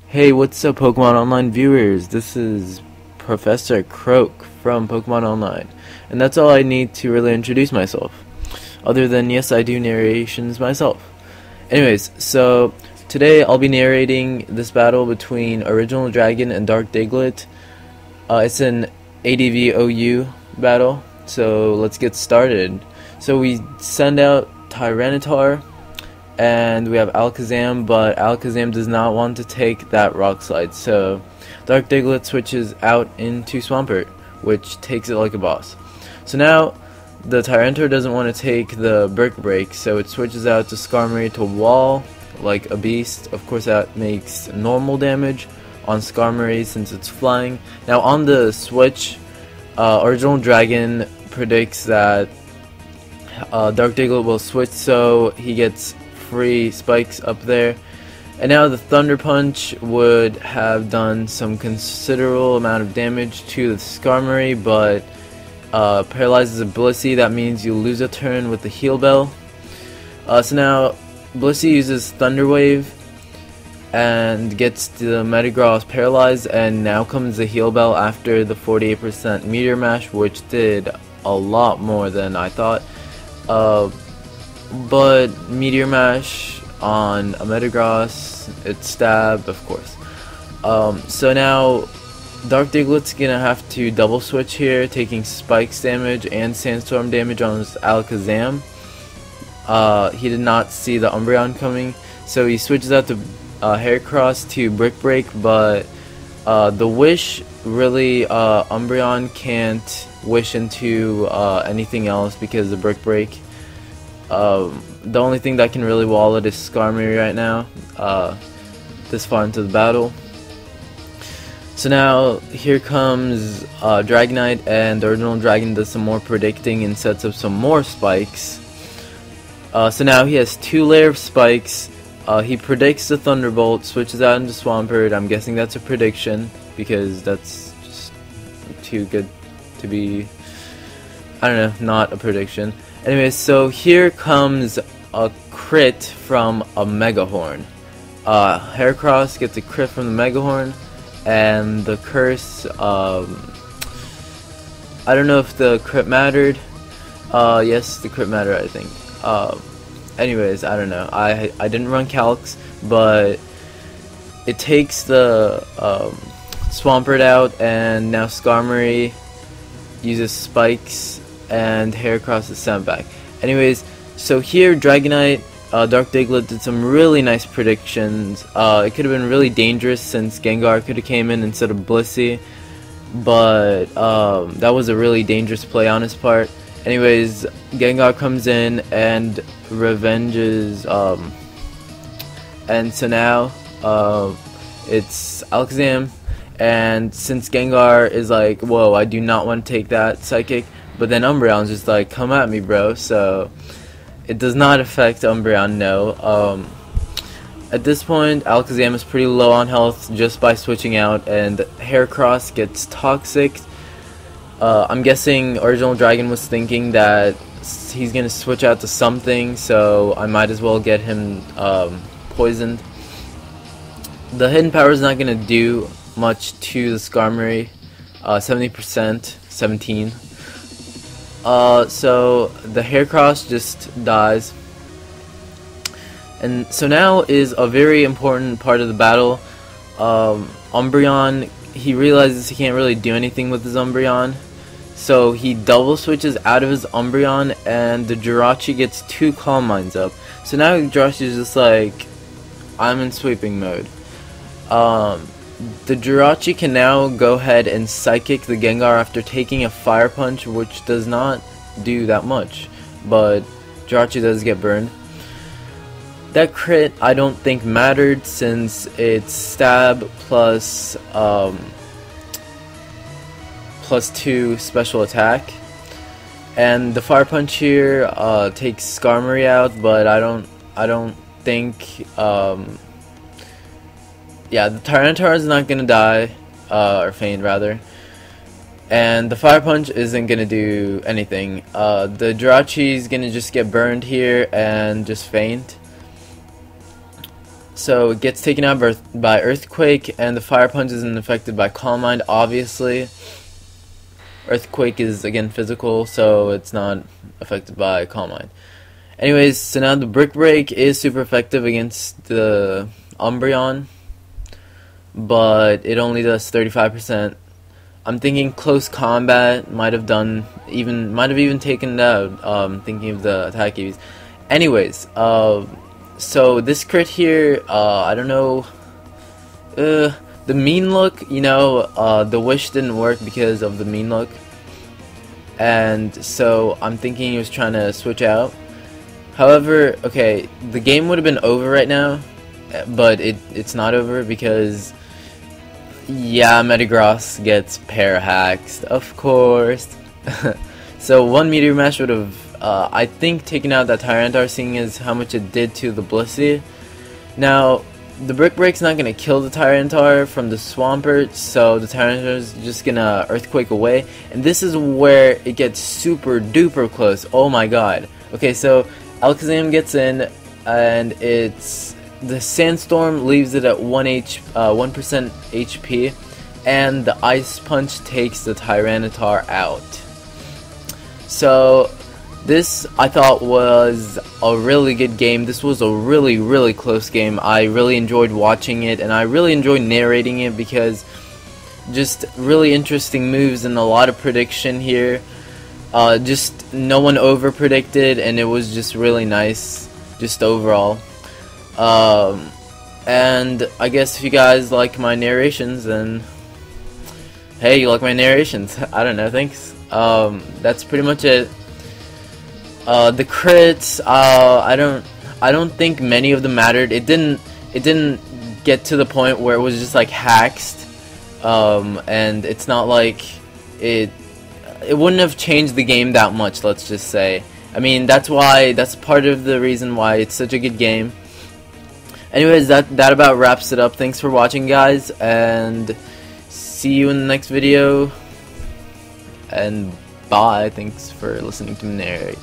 Hey, what's up Pokemon Online viewers? This is Professor Croak from Pokemon Online, and that's all I need to really introduce myself. Other than, yes, I do narrations myself. Anyways, so today I'll be narrating this battle between OriginalDragon and DarkDiglett. It's an ADV OU battle, so let's get started. So we send out Tyranitar, and we have Alakazam, but Alakazam does not want to take that Rock Slide, so DarkDiglett switches out into Swampert, which takes it like a boss. So now the Tyranitar doesn't want to take the Brick Break, so it switches out to Skarmory to Wall like a beast. Of course that makes normal damage on Skarmory since it's flying. Now on the switch, OriginalDragon predicts that DarkDiglett will switch, so he gets free spikes up there. And now the Thunder Punch would have done some considerable amount of damage to the Skarmory, but paralyzes a Blissey. That means you lose a turn with the Heal Bell. So now Blissey uses Thunder Wave and gets the Metagross paralyzed, and now comes the Heal Bell after the 48% Meteor Mash, which did a lot more than I thought. But Meteor Mash on a Metagross, it's stabbed, of course. So now DarkDiglett's gonna have to double switch here, taking Spikes damage and Sandstorm damage on his Alakazam. He did not see the Umbreon coming, so he switches out to Heracross to Brick Break, but the Wish, really, Umbreon can't wish into anything else because of Brick Break. The only thing that can really wall it is Skarmory right now, this far into the battle. So now here comes Dragonite, and OriginalDragon does some more predicting and sets up some more spikes. So now he has 2 layers of spikes. He predicts the Thunderbolt, switches out into Swampert. I'm guessing that's a prediction because that's just too good to be, I don't know, not a prediction. Anyways, so here comes a crit from a Megahorn. Heracross gets a crit from the Megahorn, and the curse, I don't know if the crit mattered. Yes, the crit mattered, I think. Anyways, I don't know. I didn't run calcs, but it takes the Swampert out, and now Skarmory uses spikes, and Heracross is sent back. Anyways, so here Dragonite, DarkDiglett did some really nice predictions. It could have been really dangerous since Gengar could have came in instead of Blissey, but that was a really dangerous play on his part. Anyways, Gengar comes in and revenges, and so now it's Alakazam, and since Gengar is like, whoa, I do not want to take that Psychic, but then Umbreon's just like, come at me, bro. So it does not affect Umbreon, no. At this point, Alakazam is pretty low on health just by switching out, and Heracross gets Toxic. I'm guessing OriginalDragon was thinking that he's gonna switch out to something, so I might as well get him poisoned. The Hidden Power is not gonna do much to the Skarmory. 70%, 17. So the Heracross just dies. And so now is a very important part of the battle. Umbreon, he realizes he can't really do anything with his Umbreon, so he double switches out of his Umbreon, and the Jirachi gets 2 Calm Minds up. So now Jirachi is just like, I'm in sweeping mode. The Jirachi can now go ahead and Psychic the Gengar after taking a Fire Punch, which does not do that much, but Jirachi does get burned. That crit I don't think mattered since it's stab plus plus 2 special attack, and the Fire Punch here takes Skarmory out, but I don't think yeah, the Tyranitar is not gonna die, or faint rather, and the Fire Punch isn't gonna do anything. The Jirachi is gonna just get burned here and just faint. So it gets taken out by Earthquake, and the Fire Punch isn't affected by Calm Mind, obviously. Earthquake is, again, physical, so it's not affected by Calm Mind. Anyways, so now the Brick Break is super effective against the Umbreon, but it only does 35%. I'm thinking Close Combat might have even taken it out, thinking of the attack EVs. Anyways, so this crit here, I don't know, the mean look, you know, the wish didn't work because of the mean look, and so I'm thinking he was trying to switch out. However, okay, the game would have been over right now, but it's not over because, yeah, Metagross gets Parahaxed, of course. So one Meteor Mash would have, I think, taken out that Tyranitar, seeing as how much it did to the Blissey. Now, the Brick Break's not gonna kill the Tyranitar from the Swampert, so the Tyranitar's just gonna Earthquake away, and this is where it gets super duper close. Oh my god. Okay, so Alakazam gets in, and the Sandstorm leaves it at 1% HP, and the Ice Punch takes the Tyranitar out. So this, I thought, was a really good game. This was a really close game. I really enjoyed watching it, and I really enjoyed narrating it because just really interesting moves and a lot of prediction here. Just no one over predicted, and it was just really nice, just overall. And I guess if you guys like my narrations, then hey, you like my narrations. I don't know, thanks. That's pretty much it. The crits, I don't think many of them mattered. It didn't get to the point where it was just like haxed, and it's not like it wouldn't have changed the game that much, let's just say. I mean, that's part of the reason why it's such a good game. Anyways, that about wraps it up. Thanks for watching, guys, and see you in the next video, and bye. Thanks for listening to me narrate.